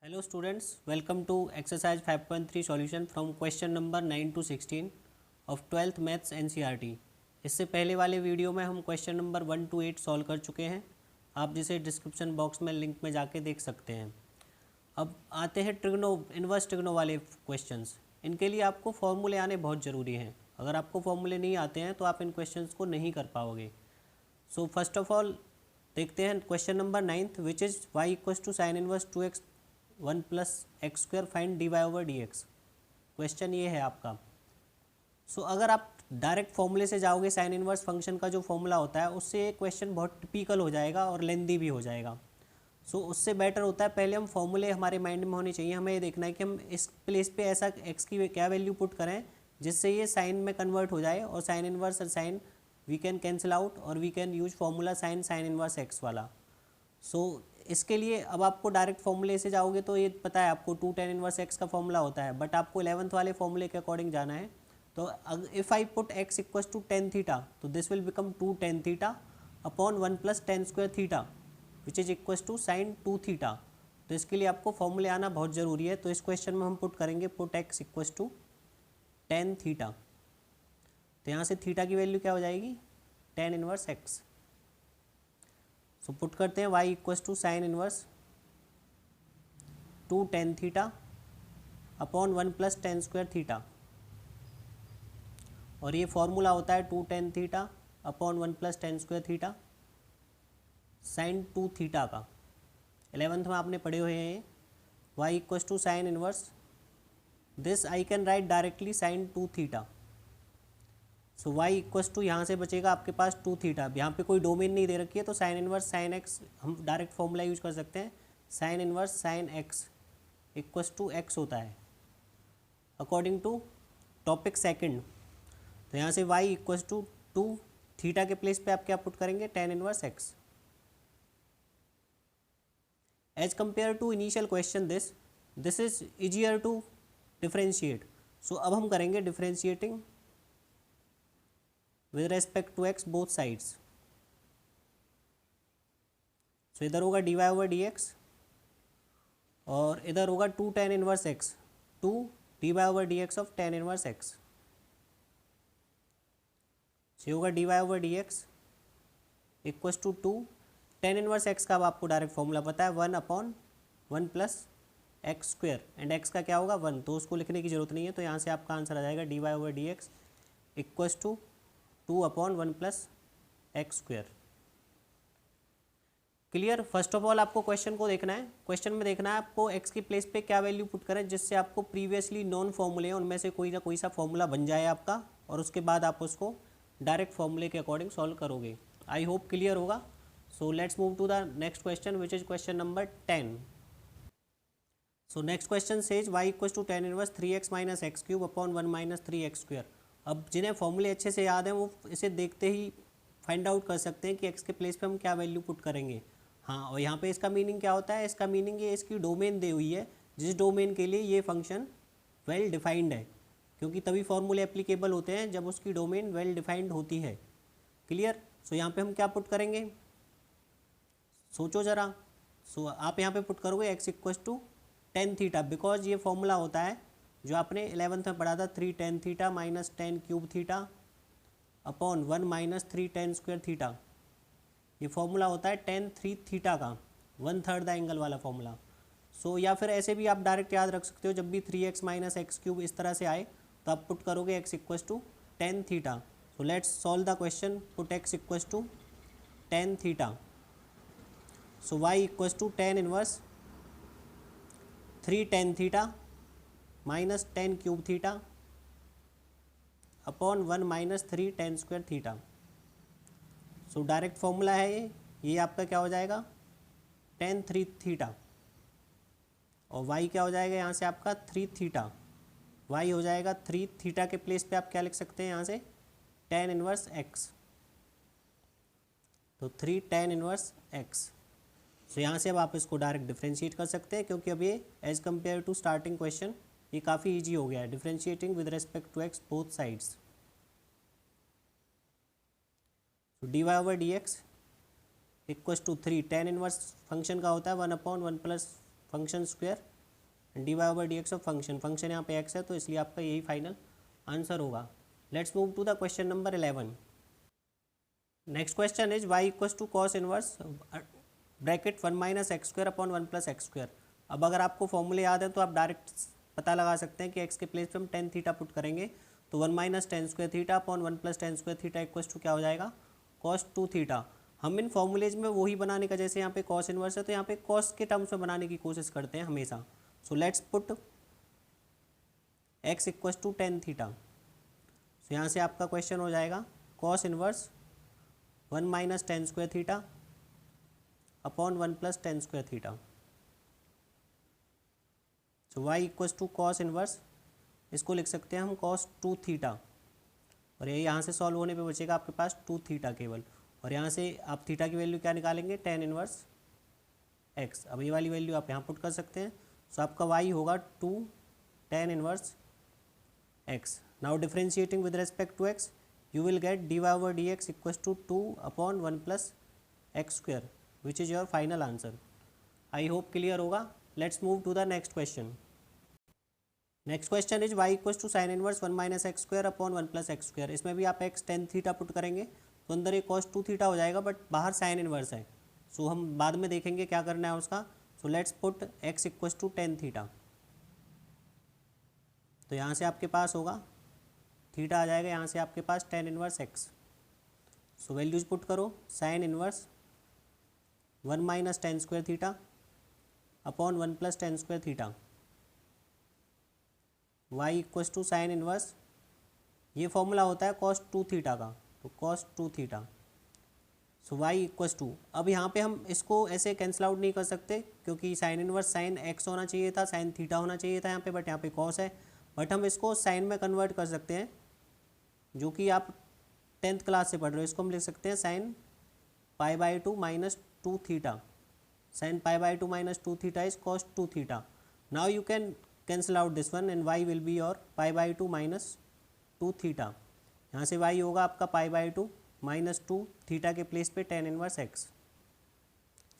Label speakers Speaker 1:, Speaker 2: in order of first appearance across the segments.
Speaker 1: Hello students, welcome to exercise 5.3 solution from question number 9 to 16 of 12th maths NCERT। इससे पहले वाले video में हम क्वेश्चन नंबर 1 to 8 सॉल्व कर चुके हैं, आप जिसे डिस्क्रिप्शन बॉक्स में लिंक में जाके देख सकते हैं। अब आते हैं इनवर्स ट्रिग्नो वाले क्वेश्चंस। इनके लिए आपको फॉर्मूले आने बहुत ज़रूरी हैं। अगर आपको फॉर्मूले नहीं आते हैं तो आप इन क्वेश्चंस को नहीं कर पाओगे। सो फर्स्ट ऑफ ऑल देखते हैं question number 9, which is y equals to sine inverse 2x 1 plus x square find dy over dx। Question ये है आपका। सो अगर आप डायरेक्ट फॉर्मूले से जाओगे, साइन इनवर्स फंक्शन का जो फॉर्मूला होता है उससे ये क्वेश्चन बहुत टिपिकल हो जाएगा और लेंदी भी हो जाएगा। सो उससे बेटर होता है पहले हम फॉर्मूले हमारे माइंड में होने चाहिए। हमें ये देखना है कि हम इस प्लेस पे ऐसा एक्स की क्या वैल्यू पुट करें जिससे ये साइन में कन्वर्ट हो जाए, और साइन इनवर्स और sine we can cancel out और we can use formula sine inverse x वाला। सो इसके लिए अब आपको डायरेक्ट फॉर्मूले से जाओगे तो ये पता है आपको 2 tan इनवर्स एक्स का फॉर्मूला होता है, बट आपको 11th वाले फॉर्मूले के अकॉर्डिंग जाना है। तो if I put x equals to tan theta तो this will become 2 tan theta upon 1 plus tan square theta which is equals to sine 2 theta. तो इसके लिए आपको फॉर्मूले आना बहुत ज़रूरी है। तो इस क्वेश्चन में हम पुट करेंगे put x equals to tan theta. तो यहाँ से थीटा की वैल्यू क्या हो जाएगी, tan inverse x. So put करते हैं y equals to sine inverse 2 tan theta upon 1 plus tan square theta, और ये फॉर्मूला होता है 2 tan theta upon 1 plus tan square theta sine 2 theta का। 11th में आपने पढ़े हुए हैं। y equals to sine inverse this I can write directly sine 2 theta. So y equals to यहाँ से बचेगा आपके पास 2 थीटा। यहाँ पे कोई डोमेन नहीं दे रखी है तो साइन इनवर्स साइन एक्स हम डायरेक्ट फॉर्मूला यूज कर सकते हैं। Sine inverse sine x equals to x होता है अकॉर्डिंग टू टॉपिक सेकंड। तो यहाँ से y इक्वस टू 2 थीटा के प्लेस पे आप क्या पुट करेंगे, tan inverse x. As compare to initial question this is easier to differentiate. So अब हम करेंगे differentiating with respect to x both sides। So इधर होगा dy ओवर dx और इधर होगा 2 tan inverse x 2 dy over dx of tan inverse x। So होगा dy over dx equals to 2 tan inverse x का अब आपको डायरेक्ट फॉर्मूला पता है 1 upon 1 plus x square, and x का क्या होगा 1, तो उसको लिखने की जरूरत नहीं है। तो यहाँ से आपका आंसर आ जाएगा dy over dx equals to 2 upon 1 plus x square. Clear. First of all आपको क्वेश्चन को देखना है। क्वेश्चन में देखना है आपको एक्स की प्लेस पे क्या वैल्यू पुट करें जिससे आपको प्रीवियसली नॉन फॉर्मूले हैं उनमें से कोई ना कोई सा फॉर्मूला बन जाए आपका, और उसके बाद आप उसको डायरेक्ट फॉर्मूले के अकॉर्डिंग सॉल्व करोगे। आई होप क्लियर होगा। So let's move to the next question which is question number 10। So next question says y equals to tan inverse 3x minus x cube upon 1 minus 3x square. अब जिन्हें फॉर्मूले अच्छे से याद हैं वो इसे देखते ही फाइंड आउट कर सकते हैं कि x के प्लेस पे हम क्या वैल्यू पुट करेंगे। हाँ, और यहाँ पे इसका मीनिंग क्या होता है, इसका मीनिंग ये इसकी डोमेन दी हुई है जिस डोमेन के लिए ये फंक्शन वेल डिफाइंड है, क्योंकि तभी फॉर्मूले एप्लीकेबल होते हैं जब उसकी डोमेन वेल डिफाइंड होती है। क्लियर। सो यहाँ पे हम क्या पुट करेंगे, सोचो ज़रा। सो आप यहाँ पे पुट करोगे x equals to tan theta, because ये फॉर्मूला होता है जो आपने 11th में पढ़ा था 3 tan theta minus tan cube theta upon 1 minus 3 tan square theta. ये फॉर्मूला होता है tan 3 थीटा का 1/3 द एंगल वाला फॉर्मूला। सो या फिर ऐसे भी आप डायरेक्ट याद रख सकते हो, जब भी 3x माइनस एक्स क्यूब इस तरह से आए तो आप पुट करोगे x equals to tan theta. So let's solve the question. Put x equals to tan theta. So y equals to tan inverse 3 tan theta minus tan cube theta upon 1 minus 3 tan square theta. So direct formula है ये आपका क्या हो जाएगा tan 3 theta, और y क्या हो जाएगा यहाँ से आपका 3 थीटा। y हो जाएगा 3 थीटा के प्लेस पे आप क्या लिख सकते हैं यहाँ से tan इनवर्स x। तो 3 tan इनवर्स x। सो यहाँ से अब आप इसको डायरेक्ट डिफ्रेंशिएट कर सकते हैं, क्योंकि अब ये as compare to starting question ये काफ़ी इजी हो गया है। Differentiating with respect to x both sides. तो d y over d x equals to 3 tan inverse function का होता है 1 upon 1 plus function square d y over d x of function, function यहाँ पे एक्स है तो इसलिए आपका यही फाइनल आंसर होगा। Let's move to the question number 11। Next question is y equals to cos inverse bracket 1 minus x square upon 1 plus x square. अब अगर आपको फॉर्मूले याद है तो आप डायरेक्ट पता लगा सकते हैं कि x के प्लेस पे हम टेन थीटा पुट करेंगे तो 1 minus tan square theta upon 1 plus tan square theta equals to क्या हो जाएगा, कॉस 2 थीटा। हम इन फॉर्मूलेज में वही बनाने का, जैसे यहाँ पे कॉस इनवर्स है तो यहाँ पे कॉस के टर्म्स में बनाने की कोशिश करते हैं हमेशा। So let's put x equals to tan theta. So यहाँ से आपका क्वेश्चन हो जाएगा cos inverse 1 minus tan square theta upon 1 plus tan square theta. So y equals to cos inverse, इसको लिख सकते हैं हम कॉस 2 थीटा, और ये यहाँ से सॉल्व होने पे बचेगा आपके पास 2 थीटा केवल, और यहाँ से आप थीटा की वैल्यू क्या निकालेंगे, टेन इनवर्स x। अब ये वाली वैल्यू आप यहाँ पुट कर सकते हैं। सो आपका y होगा 2 tan inverse x। Now differentiating with respect to x you will get dy over dx equals to 2 upon 1 plus x square which is your final answer. I hope clear होगा। Let's move to the next question. Next question is y equals to sin inverse 1 minus x square upon 1 plus x square। इसमें भी आप x tan theta put करेंगे तो अंदर ये cos 2 theta हो जाएगा, बट बाहर sin इनवर्स है। सो हम बाद में देखेंगे क्या करना है उसका। So let's put x equals to tan theta. तो यहाँ से आपके पास होगा थीटा आ जाएगा, यहाँ से आपके पास tan inverse x. So values put करो, sine inverse 1 minus tan square theta upon 1 plus tan square theta. y equals to sine inverse, ये फॉर्मूला होता है कॉस 2 थीटा का, तो cos 2 theta. So y equals to, अब यहाँ पे हम इसको ऐसे कैंसिल आउट नहीं कर सकते क्योंकि साइन इनवर्स साइन x होना चाहिए था, साइन थीटा होना चाहिए था यहाँ पे, बट यहाँ पे कॉस है। बट हम इसको साइन में कन्वर्ट कर सकते हैं, जो कि आप 10th क्लास से पढ़ रहे हो। इसको हम लिख सकते हैं sine pi by two minus 2 theta. Sine pi by two minus 2 theta is cos 2 theta. Now you can cancel out this one and y will be your pi by two minus 2 theta. यहाँ से y होगा आपका pi by two minus 2 theta के place पे tan inverse x।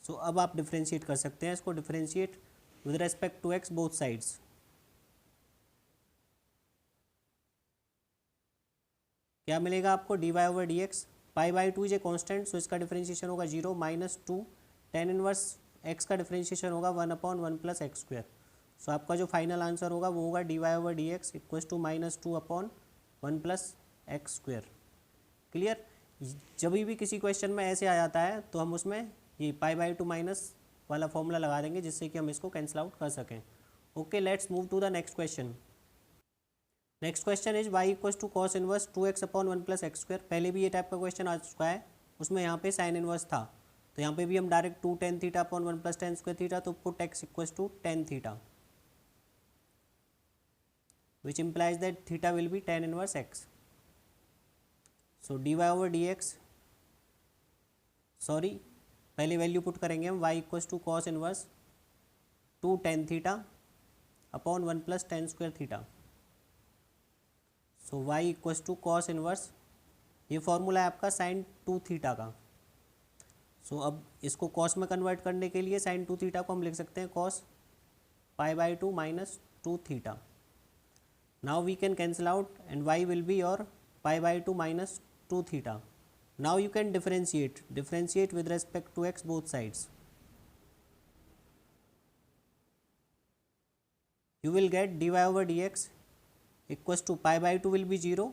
Speaker 1: सो अब आप differentiate कर सकते हैं इसको, differentiate with respect to x both sides. क्या मिलेगा आपको, d y over d x, pi by two is a constant so इसका डिफरेंशिएशन होगा 0 माइनस 2 टेन इनवर्स एक्स का डिफरेंशिएशन होगा 1 upon 1 plus x square. So आपका जो फाइनल आंसर होगा वो होगा d y over d x equals to minus 2 upon 1 plus x square. Clear. जब भी किसी क्वेश्चन में ऐसे आ जाता है तो हम उसमें ये पाई बाई टू माइनस वाला फॉर्मूला लगा देंगे जिससे कि हम इसको कैंसिल आउट कर सकें। Okay, let's move to the next question. Next question is y equals to cos inverse 2x upon 1 plus x square. पहले भी ये टाइप का क्वेश्चन आ चुका है, उसमें यहाँ पे साइन इनवर्स था, तो यहाँ पे भी हम direct 2 tan theta upon 1 plus tan square theta, तो put x equals to tan theta which implies that theta will be tan inverse x। So d y over d x, sorry पहले value put करेंगे हम, y equals to cos inverse 2 tan theta upon 1 plus tan square theta. So y equals to cos inverse, ये formula है आपका sign 2 theta का। सो अब इसको cos में कन्वर्ट करने के लिए साइन 2 थीटा को हम लिख सकते हैं cos pi by two minus 2 theta. Now we can cancel out and y will be your pi by two minus 2 theta. Now you can differentiate with respect to x both sides. You will get d y over d x equals to pi by two will be 0।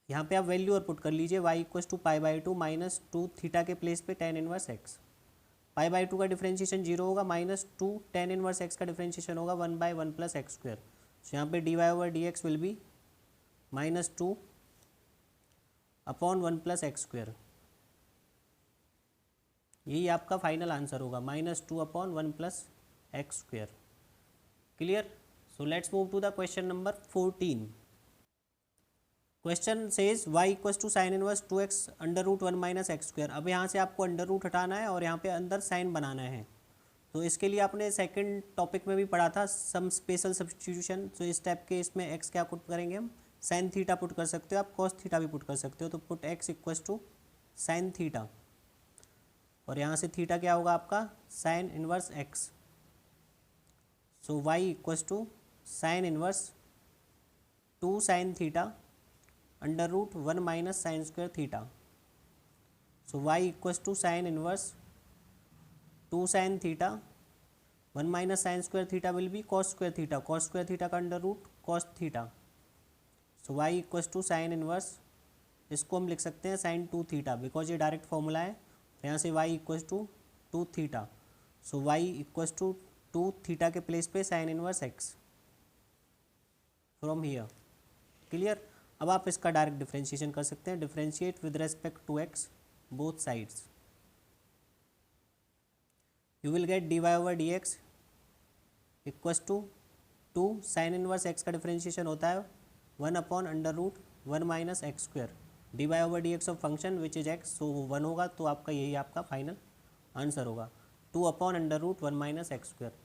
Speaker 1: यहाँ पे आप value और put कर लीजिए, y equals to pi by two minus 2 theta के place पे tan inverse x। Pi by two का differentiation 0 होगा, माइनस 2 टेन इनवर्स x का डिफरेंशिएशन होगा 1 by 1 plus x square. So यहाँ पे d y over d x will be minus 2 upon 1 plus x square. यही आपका फाइनल आंसर होगा, minus 2 upon 1 plus x square. Clear. So let's move to the question number 14. Question says y equals to sin inverse 2x under root 1 minus x square. अब यहाँ से आपको under root हटाना है और यहाँ पे अंदर साइन बनाना है, तो इसके लिए आपने सेकंड टॉपिक में भी पढ़ा था सम स्पेशल सब्स्टिट्यूशन। तो इस टाइप के इसमें x क्या पुट करेंगे हम, साइन थीटा पुट कर सकते हो, आप कॉस थीटा भी पुट कर सकते हो। तो put x equals to sine theta, और यहाँ से थीटा क्या होगा आपका sine inverse x। So y equals to sine inverse 2 sine theta under root 1 minus sine square theta. So y equals to sine inverse 2 sine theta 1 minus sine square theta will be cos square theta. Cos square theta का under root cos theta. So y equals to sine inverse, इसको हम लिख सकते हैं sine 2 theta because ये direct formula है. तो यहाँ से y equals to 2 theta. So y equals to 2 theta के प्लेस पे sine inverse x from here. Clear. अब आप इसका डायरेक्ट डिफ्रेंशिएशन कर सकते हैं. Differentiate with respect to x both sides. You will get d y over d x equals to 2 sine inverse x का differentiation होता है 1 upon under root 1 minus x square. D y over d x of function which is x, so 1 होगा. तो आपका यही आपका final answer होगा 2 upon under root 1 minus x square.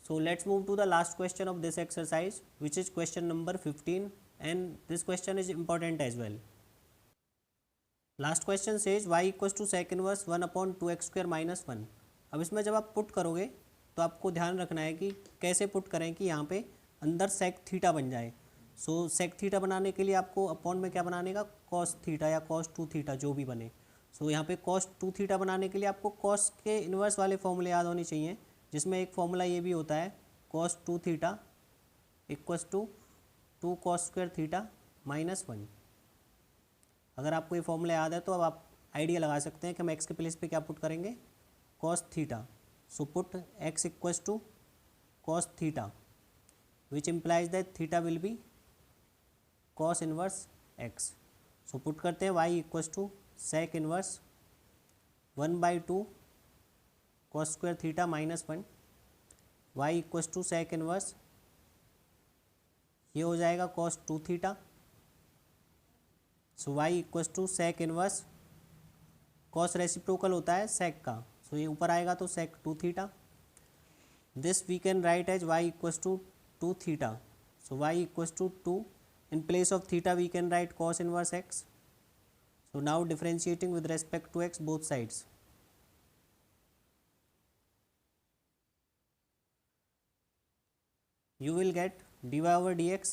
Speaker 1: So let's move to the last question of this exercise, which is question number 15, and this question is important as well. Last question says y equals to sec inverse 1 upon 2x square minus 1. अब इसमें जब आप put करोगे तो आपको ध्यान रखना है कि कैसे पुट करें कि यहाँ पे अंदर sec थीटा बन जाए. सो sec थीटा बनाने के लिए आपको अपॉन में क्या बनाने का, cos थीटा या cos 2 थीटा जो भी बने. सो यहाँ पे cos 2 थीटा बनाने के लिए आपको cos के इन्वर्स वाले फॉर्मूले याद होने चाहिए, जिसमें एक फॉर्मूला ये भी होता है cos 2 theta equals to 2 cos square theta minus 1. अगर आपको ये फॉर्मूला याद है तो अब आप आइडिया लगा सकते हैं कि हम x के प्लेस पे क्या पुट करेंगे, cos theta. So put x equals to cos theta which implies that theta will be cos inverse x. So put करते हैं y equals to sec inverse 1/2 cos square theta minus 1. y equals to sec inverse, ये हो जाएगा cos 2 theta. So y equals to sec inverse, cos reciprocal होता है sec का, सो ये ऊपर आएगा तो sec 2 theta. This we can write as y equals to 2 theta. So y equals to 2, in place of theta we can write cos inverse x. So now differentiating with respect to x both sides. You will get d y over d x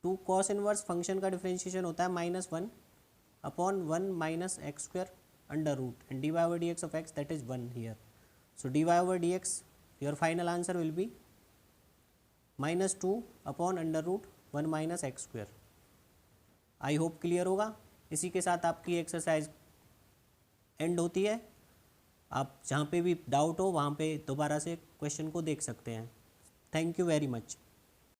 Speaker 1: 2 cos inverse function का differentiation होता है -1 upon 1 minus x square under root, and d y over d x of x that is 1 here. So d y over d x, your final answer will be -2 upon under root 1 minus x square. I hope clear होगा. इसी के साथ आपकी exercise and होती है. आप जहाँ पे भी डाउट हो वहाँ पे दोबारा से क्वेश्चन को देख सकते हैं. Thank you very much.